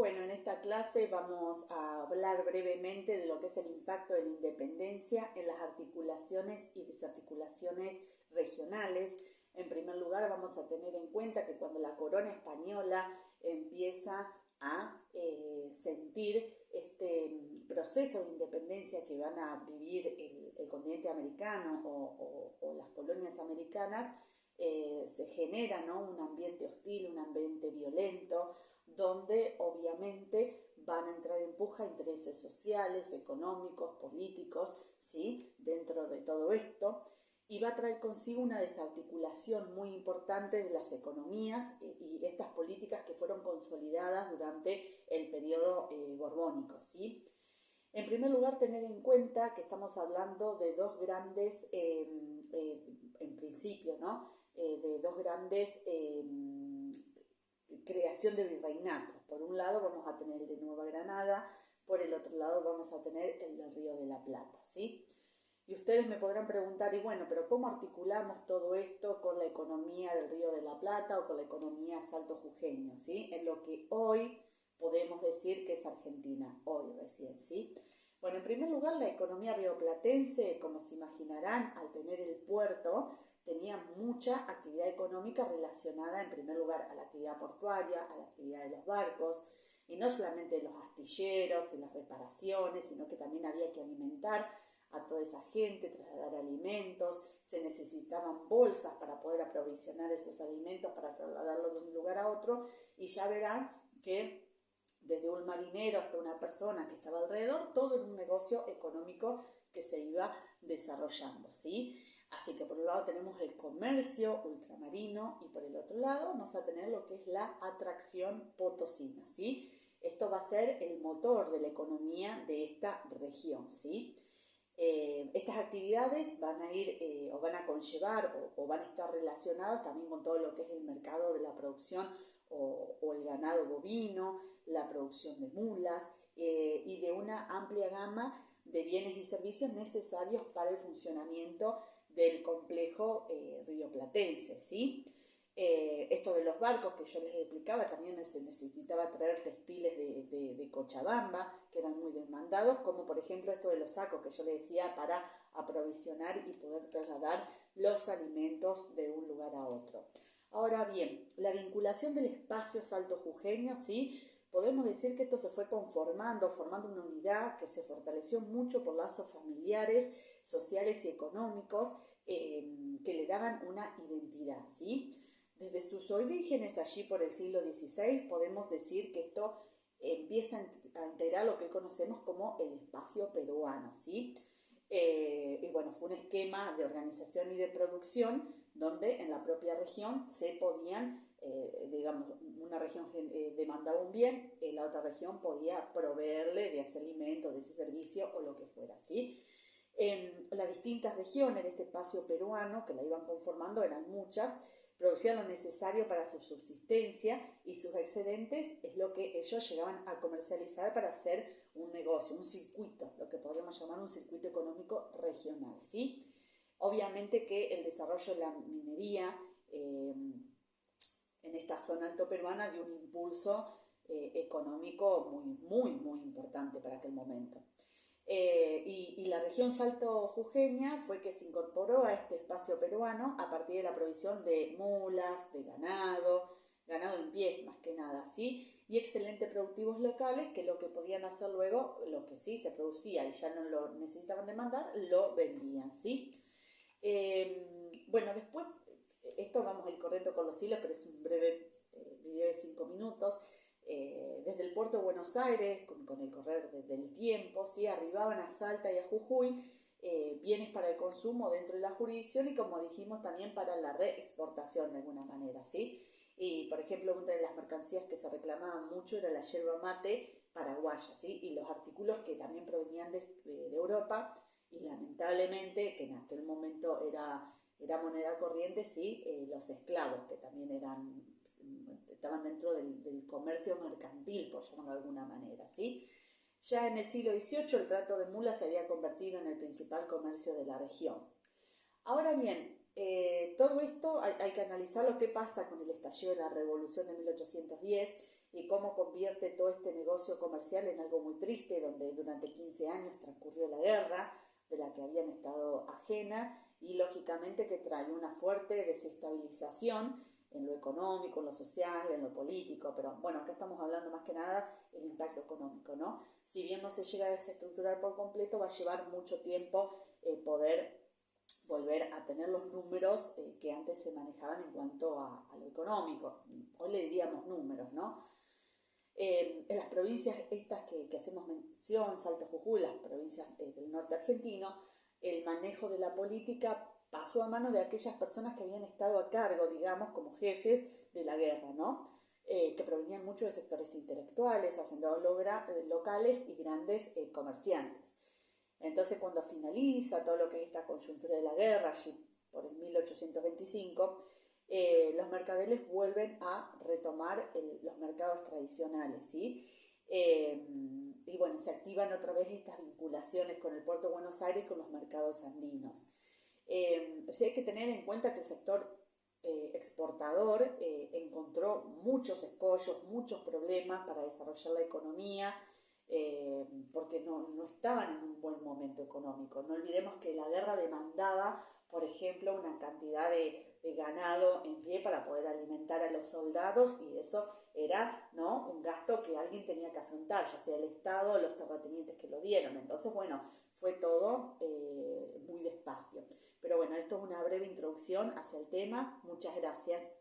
Bueno, en esta clase vamos a hablar brevemente de lo que es el impacto de la independencia en las articulaciones y desarticulaciones regionales. En primer lugar, vamos a tener en cuenta que cuando la corona española empieza a sentir este proceso de independencia que van a vivir el continente americano o las colonias americanas, se genera, ¿no?, un ambiente hostil, un ambiente violento, donde obviamente van a entrar en puja intereses sociales, económicos, políticos, ¿sí?, dentro de todo esto, y va a traer consigo una desarticulación muy importante de las economías y estas políticas que fueron consolidadas durante el periodo borbónico, ¿sí? En primer lugar, tener en cuenta que estamos hablando de dos grandes, en principio, ¿no?, de dos grandes creación de virreinatos. Por un lado vamos a tener el de Nueva Granada, por el otro lado vamos a tener el del Río de la Plata, ¿sí? Y ustedes me podrán preguntar, y bueno, pero ¿cómo articulamos todo esto con la economía del Río de la Plata o con la economía salto jujeño, ¿sí?, en lo que hoy podemos decir que es Argentina, hoy recién, ¿sí? Bueno, en primer lugar, la economía rioplatense, como se imaginarán, al tener el puerto, tenía mucha actividad económica relacionada, en primer lugar, a la actividad portuaria, a la actividad de los barcos, y no solamente los astilleros y las reparaciones, sino que también había que alimentar a toda esa gente, trasladar alimentos, se necesitaban bolsas para poder aprovisionar esos alimentos, para trasladarlos de un lugar a otro, y ya verán que desde un marinero hasta una persona que estaba alrededor, todo era un negocio económico que se iba desarrollando, ¿sí? Así que por un lado tenemos el comercio ultramarino y por el otro lado vamos a tener lo que es la atracción potosina, ¿sí? Esto va a ser el motor de la economía de esta región, ¿sí? Estas actividades van a ir o van a conllevar o van a estar relacionadas también con todo lo que es el mercado de la producción o el ganado bovino, la producción de mulas y de una amplia gama de bienes y servicios necesarios para el funcionamiento del complejo rioplatense, ¿sí? Esto de los barcos que yo les explicaba, también se necesitaba traer textiles de Cochabamba, que eran muy demandados, como por ejemplo esto de los sacos que yo les decía, para aprovisionar y poder trasladar los alimentos de un lugar a otro. Ahora bien, la vinculación del espacio salto jujeño, ¿sí? Podemos decir que esto se fue formando una unidad que se fortaleció mucho por lazos familiares, sociales y económicos que le daban una identidad, ¿sí? Desde sus orígenes allí por el siglo XVI podemos decir que esto empieza a integrar lo que conocemos como el espacio peruano, ¿sí? Y bueno, fue un esquema de organización y de producción donde en la propia región se podían, digamos, una región demandaba un bien, la otra región podía proveerle de ese alimento, de ese servicio o lo que fuera, ¿sí? Las distintas regiones de este espacio peruano que la iban conformando eran muchas, producían lo necesario para su subsistencia y sus excedentes es lo que ellos llegaban a comercializar para hacer un negocio, un circuito, lo que podríamos llamar un circuito económico regional, ¿sí? Obviamente que el desarrollo de la minería en esta zona alto peruana dio un impulso económico muy importante para aquel momento. Y la región salto jujeña fue que se incorporó a este espacio peruano a partir de la provisión de mulas, de ganado en pie más que nada, ¿sí? Y excelentes productivos locales que lo que podían hacer luego, lo que sí se producía y ya no lo necesitaban demandar, lo vendían, ¿sí? Bueno, después, esto vamos a ir corriendo con los hilos, pero es un breve video de 5 minutos. Desde el puerto de Buenos Aires, con el correr del tiempo, ¿sí? Arribaban a Salta y a Jujuy bienes para el consumo dentro de la jurisdicción y, como dijimos, también para la reexportación de alguna manera, ¿sí? Y, por ejemplo, una de las mercancías que se reclamaban mucho era la yerba mate paraguaya, ¿sí? Y los artículos que también provenían de Europa y, lamentablemente, que en aquel momento era moneda corriente, ¿sí? Los esclavos, que también estaban dentro del comercio mercantil, por llamarlo de alguna manera, ¿sí? Ya en el siglo XVIII el trato de mulas se había convertido en el principal comercio de la región. Ahora bien, todo esto hay que analizar lo que pasa con el estallido de la Revolución de 1810, y cómo convierte todo este negocio comercial en algo muy triste, donde durante 15 años transcurrió la guerra, de la que habían estado ajena, y lógicamente que trae una fuerte desestabilización en lo económico, en lo social, en lo político, pero bueno, acá estamos hablando más que nada del impacto económico, ¿no? Si bien no se llega a desestructurar por completo, va a llevar mucho tiempo poder volver a tener los números que antes se manejaban en cuanto a lo económico. Hoy le diríamos números, ¿no? En las provincias estas que hacemos mención, Salta, Jujuy, las provincias del norte argentino, el manejo de la política pasó a manos de aquellas personas que habían estado a cargo, digamos, como jefes de la guerra, ¿no? Que provenían mucho de sectores intelectuales, hacendados locales y grandes comerciantes. Entonces, cuando finaliza todo lo que es esta coyuntura de la guerra, allí por el 1825, los mercaderes vuelven a retomar los mercados tradicionales, ¿sí? Y bueno, se activan otra vez estas vinculaciones con el puerto de Buenos Aires y con los mercados andinos. Sí, hay que tener en cuenta que el sector exportador encontró muchos escollos, muchos problemas para desarrollar la economía, porque no estaban en un buen momento económico. No olvidemos que la guerra demandaba, por ejemplo, una cantidad de ganado en pie para poder alimentar a los soldados, y eso era, ¿no?, un gasto que alguien tenía que afrontar, ya sea el Estado o los terratenientes que lo dieron. Entonces, bueno, fue todo muy despacio. Pero bueno, esto es una breve introducción hacia el tema. Muchas gracias.